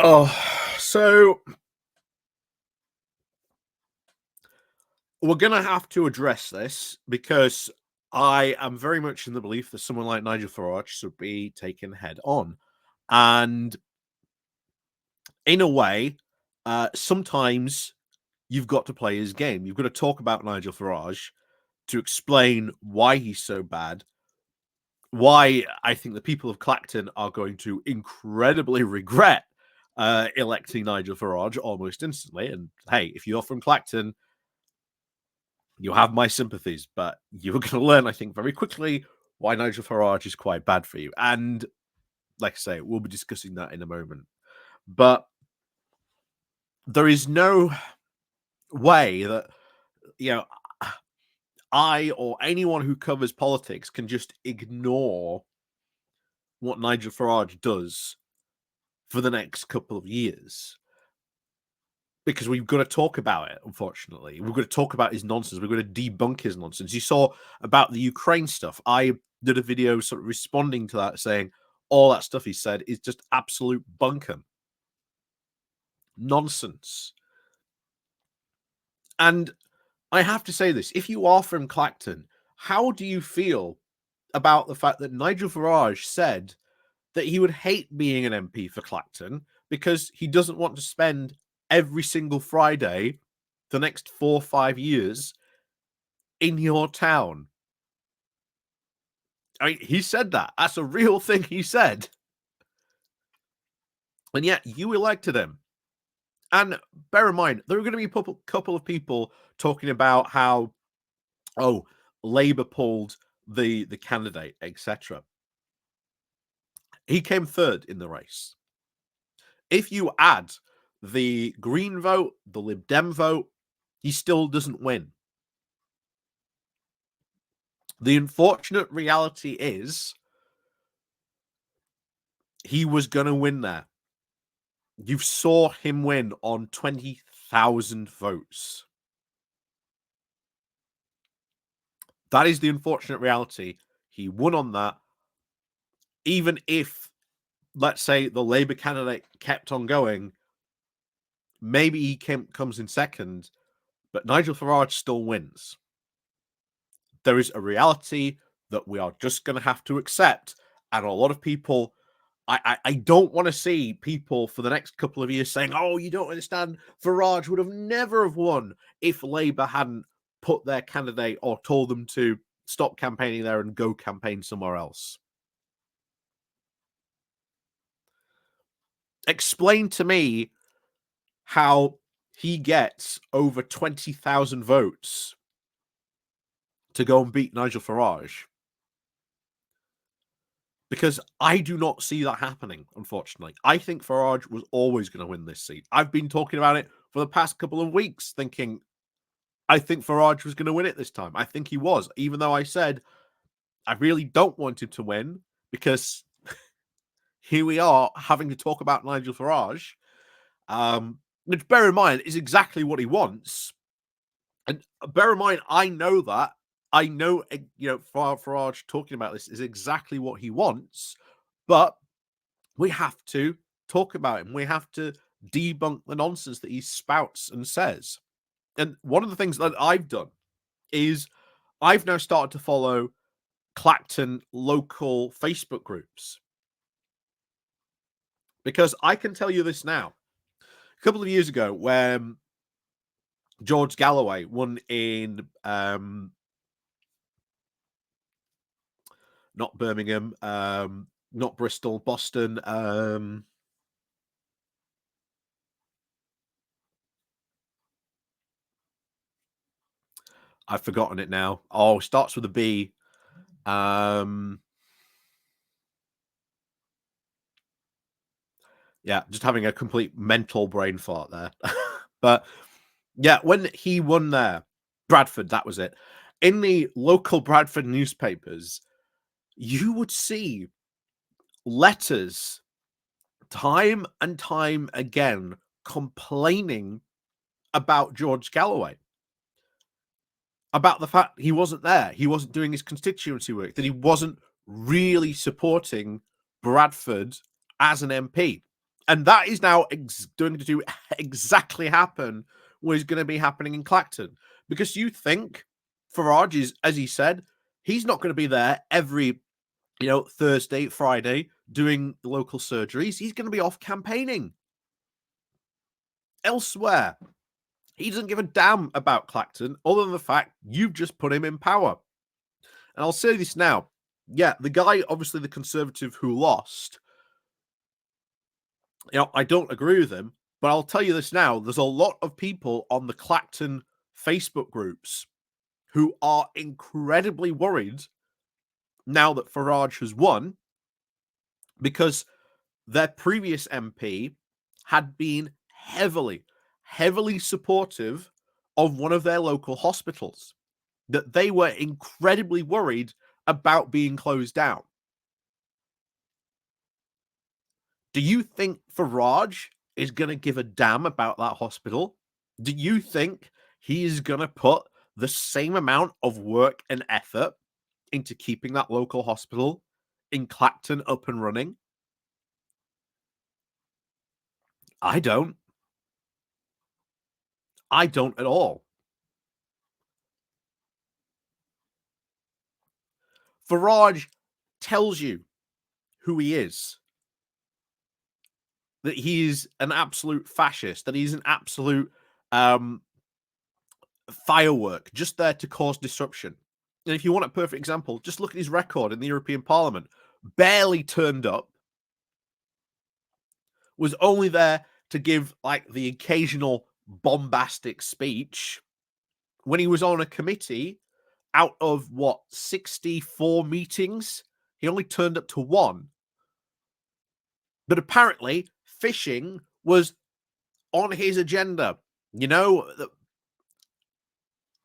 Oh, so we're going to have to address this because I am very much in the belief that someone like Nigel Farage should be taken head on. And in a way, sometimes you've got to play his game. You've got to talk about Nigel Farage to explain why he's so bad, why I think the people of Clacton are going to incredibly regret electing Nigel Farage almost instantly. And hey, if you're from Clacton, you have my sympathies, but you're going to learn, I think, very quickly why Nigel Farage is quite bad for you. And like I say, we'll be discussing that in a moment. But there is no way that, you know, I or anyone who covers politics can just ignore what Nigel Farage does for the next couple of years. Because we've got to talk about it, unfortunately. We've got to talk about his nonsense. We've got to debunk his nonsense. You saw about the Ukraine stuff. I did a video sort of responding to that, saying all that stuff he said is just absolute bunkum. Nonsense. And I have to say this. If you are from Clacton, how do you feel about the fact that Nigel Farage said that he would hate being an MP for Clacton because he doesn't want to spend every single Friday the next 4 or 5 years in your town? I mean, he said that. That's a real thing he said. And yet you elected him. And bear in mind, there are going to be a couple of people talking about how, oh, Labour pulled the candidate, etc. He came third in the race. If you add the Green vote, the Lib Dem vote, he still doesn't win. The unfortunate reality is he was going to win there. You saw him win on 20,000 votes. That is the unfortunate reality. He won on that. Even if, let's say, the Labour candidate kept on going, maybe he comes in second, but Nigel Farage still wins. There is a reality that we are just going to have to accept. And a lot of people, I don't want to see people for the next couple of years saying, oh, you don't understand, Farage would have never have won if Labour hadn't put their candidate or told them to stop campaigning there and go campaign somewhere else. Explain to me how he gets over 20,000 votes to go and beat Nigel Farage. Because I do not see that happening, unfortunately. I think Farage was always going to win this seat. I've been talking about it for the past couple of weeks, thinking I think Farage was going to win it this time. I think he was, even though I said I really don't want him to win because here we are having to talk about Nigel Farage, which, bear in mind, is exactly what he wants. And bear in mind, I know that. I know, Farage talking about this is exactly what he wants, but we have to talk about him. We have to debunk the nonsense that he spouts and says. And one of the things that I've done is I've now started to follow Clacton local Facebook groups. Because I can tell you this now. A couple of years ago, when George Galloway won in not Birmingham, not Bristol, Boston. I've forgotten it now. Oh, starts with a B. Yeah, just having a complete mental brain fart there. But yeah, when he won there, Bradford, that was it. In the local Bradford newspapers, you would see letters time and time again complaining about George Galloway, about the fact he wasn't there, he wasn't doing his constituency work, that he wasn't really supporting Bradford as an MP. And that is now going to do exactly happen what is going to be happening in Clacton. Because you think Farage is, as he said, he's not going to be there every, Thursday, Friday doing local surgeries. He's going to be off campaigning elsewhere. He doesn't give a damn about Clacton other than the fact you've just put him in power. And I'll say this now. Yeah, the guy, obviously the Conservative who lost, I don't agree with him, but I'll tell you this now. There's a lot of people on the Clacton Facebook groups who are incredibly worried now that Farage has won because their previous MP had been heavily supportive of one of their local hospitals, that they were incredibly worried about being closed down. Do you think Farage is going to give a damn about that hospital? Do you think he is going to put the same amount of work and effort into keeping that local hospital in Clacton up and running? I don't. I don't at all. Farage tells you who he is. That he's an absolute fascist, that he's an absolute firework, just there to cause disruption. And if you want a perfect example, just look at his record in the European Parliament. Barely turned up, was only there to give like the occasional bombastic speech. When he was on a committee, out of 64 meetings, he only turned up to one. But apparently, fishing was on his agenda.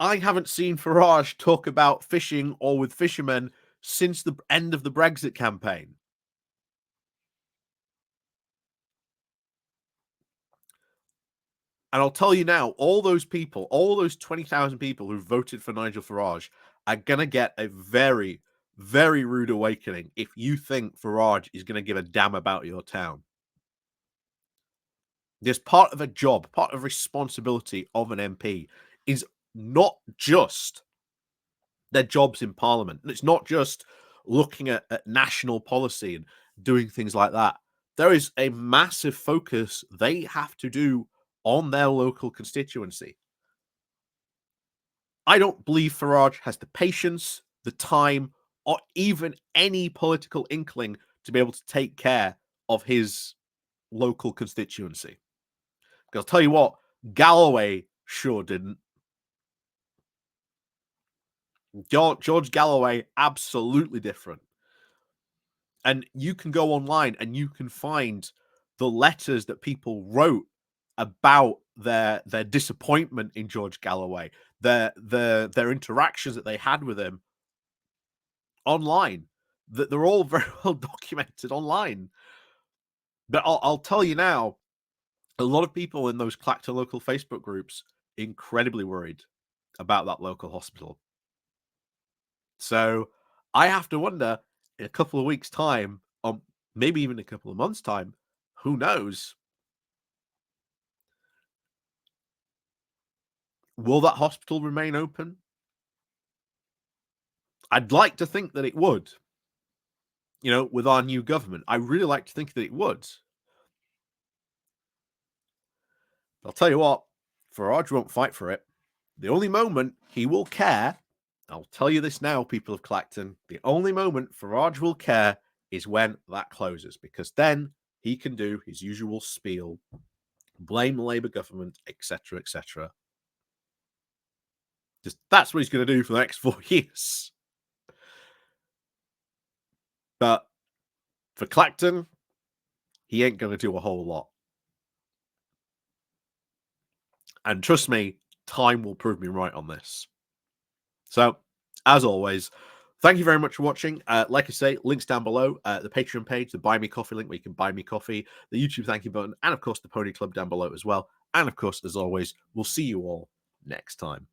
I haven't seen Farage talk about fishing or with fishermen since the end of the Brexit campaign. And I'll tell you now, all those people, all those 20,000 people who voted for Nigel Farage are going to get a very, very rude awakening if you think Farage is going to give a damn about your town. There's part of a job, part of responsibility of an MP is not just their jobs in Parliament. And it's not just looking at national policy and doing things like that. There is a massive focus they have to do on their local constituency. I don't believe Farage has the patience, the time, or even any political inkling to be able to take care of his local constituency. Because I'll tell you what, Galloway sure didn't. George Galloway, absolutely different. And you can go online and you can find the letters that people wrote about their disappointment in George Galloway, their interactions that they had with him online. That they're all very well documented online. But I'll tell you now, a lot of people in those Clacton local Facebook groups incredibly worried about that local hospital. So I have to wonder in a couple of weeks' time, or maybe even a couple of months' time, who knows? Will that hospital remain open? I'd like to think that it would. With our new government, I really like to think that it would. I'll tell you what, Farage won't fight for it. The only moment he will care, I'll tell you this now, people of Clacton, the only moment Farage will care is when that closes, because then he can do his usual spiel, blame the Labour government, etc., etc. Just that's what he's going to do for the next 4 years. But for Clacton, he ain't going to do a whole lot. And trust me, time will prove me right on this. So, as always, thank you very much for watching. Like I say, links down below, the Patreon page, the Buy Me Coffee link where you can buy me coffee, the YouTube thank you button, and of course the Pony Club down below as well. And of course, as always, we'll see you all next time.